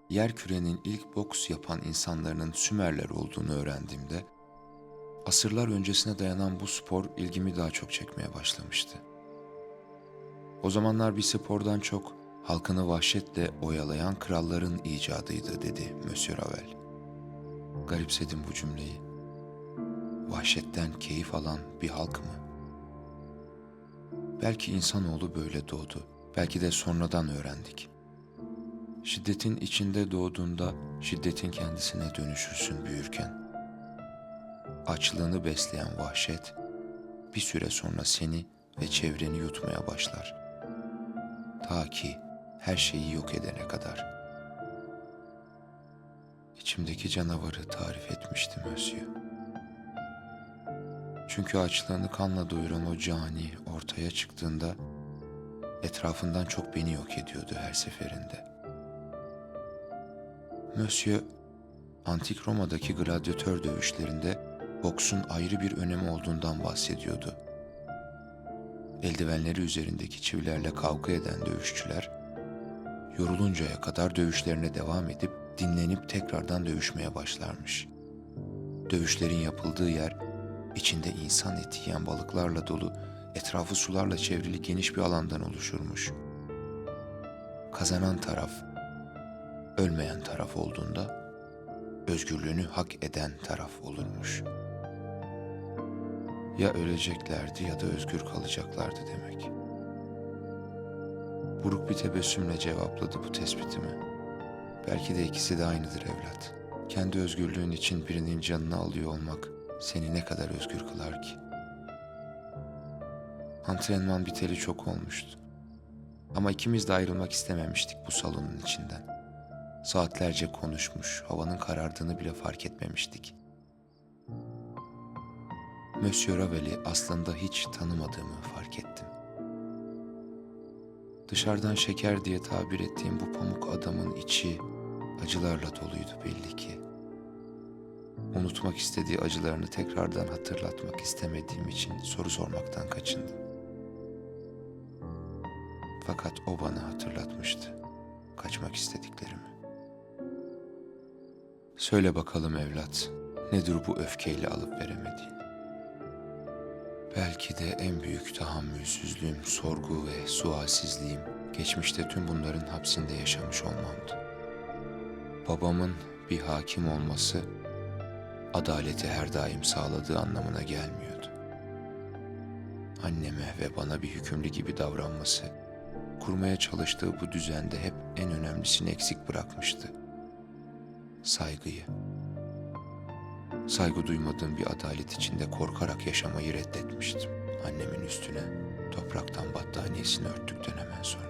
yerkürenin ilk boks yapan insanların Sümerler olduğunu öğrendiğimde, asırlar öncesine dayanan bu spor ilgimi daha çok çekmeye başlamıştı. O zamanlar bir spordan çok halkını vahşetle oyalayan kralların icadıydı dedi Monsieur Ravel. Garipsedim bu cümleyi. Vahşetten keyif alan bir halk mı? Belki insanoğlu böyle doğdu. Belki de sonradan öğrendik. Şiddetin içinde doğduğunda şiddetin kendisine dönüşürsün büyürken. Açlığını besleyen vahşet bir süre sonra seni ve çevreni yutmaya başlar. Ta ki her şeyi yok edene kadar. İçimdeki canavarı tarif etmiştim Monsieur. Çünkü açlığını kanla doyuran o cani ortaya çıktığında etrafından çok beni yok ediyordu her seferinde. Monsieur, Antik Roma'daki gladyatör dövüşlerinde boksun ayrı bir önemi olduğundan bahsediyordu. Eldivenleri üzerindeki çivilerle kavga eden dövüşçüler, yoruluncaya kadar dövüşlerine devam edip dinlenip tekrardan dövüşmeye başlarmış. Dövüşlerin yapıldığı yer, içinde insan eti yiyen balıklarla dolu, etrafı sularla çevrili geniş bir alandan oluşurmuş. Kazanan taraf, ölmeyen taraf olduğunda, özgürlüğünü hak eden taraf olurmuş. Ya öleceklerdi ya da özgür kalacaklardı demek. Buruk bir tebessümle cevapladı bu tespitimi. Belki de ikisi de aynıdır evlat. Kendi özgürlüğün için birinin canını alıyor olmak seni ne kadar özgür kılar ki? Antrenman biteli çok olmuştu. Ama ikimiz de ayrılmak istememiştik bu salonun içinden. Saatlerce konuşmuş, havanın karardığını bile fark etmemiştik. Monsieur Ravel'i aslında hiç tanımadığımı fark ettim. Dışarıdan şeker diye tabir ettiğim bu pamuk adamın içi acılarla doluydu belli ki. Unutmak istediği acılarını tekrardan hatırlatmak istemediğim için soru sormaktan kaçındım. Fakat o bana hatırlatmıştı kaçmak istediklerimi. Söyle bakalım evlat, nedir bu öfkeyle alıp veremediğin? Belki de en büyük tahammülsüzlüğüm, sorgu ve sualsizliğim geçmişte tüm bunların hapsinde yaşamış olmamdı. Babamın bir hakim olması, adaleti her daim sağladığı anlamına gelmiyordu. Anneme ve bana bir hükümlü gibi davranması, kurmaya çalıştığı bu düzende hep en önemlisini eksik bırakmıştı. Saygıyı. Saygı duymadığım bir adalet içinde korkarak yaşamayı reddetmiştim. Annemin üstüne topraktan battaniyesini örttükten hemen sonra.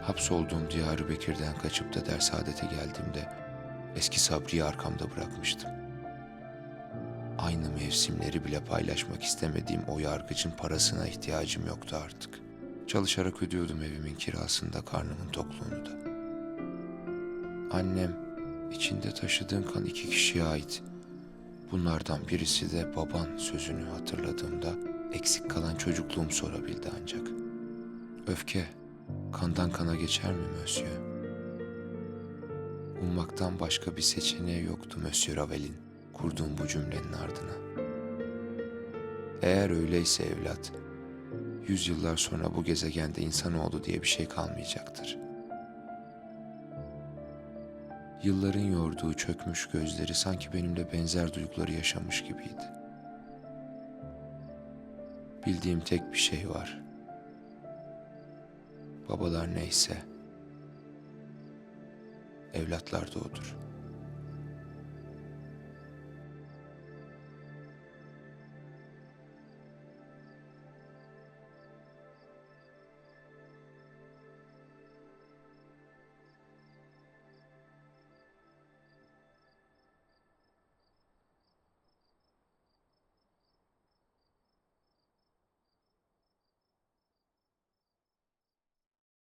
Hapsolduğum Diyarbakır'dan kaçıp da Dersaadet'e geldiğimde eski Sabri'yi arkamda bırakmıştım. Aynı mevsimleri bile paylaşmak istemediğim o yargıcın parasına ihtiyacım yoktu artık. Çalışarak ödüyordum evimin kirasını da karnımın tokluğunu da. Annem, içinde taşıdığım kan 2 kişiye ait. Bunlardan birisi de baban sözünü hatırladığımda eksik kalan çocukluğum sorabildi ancak. Öfke, kandan kana geçer mi Monsieur? Ummaktan başka bir seçeneği yoktu Monsieur Ravel'in kurduğum bu cümlenin ardına. Eğer öyleyse evlat, 100 yıllar sonra bu gezegende insanoğlu diye bir şey kalmayacaktır. Yılların yorduğu çökmüş gözleri sanki benimle benzer duyguları yaşamış gibiydi. Bildiğim tek bir şey var. Babalar neyse, evlatlar da odur.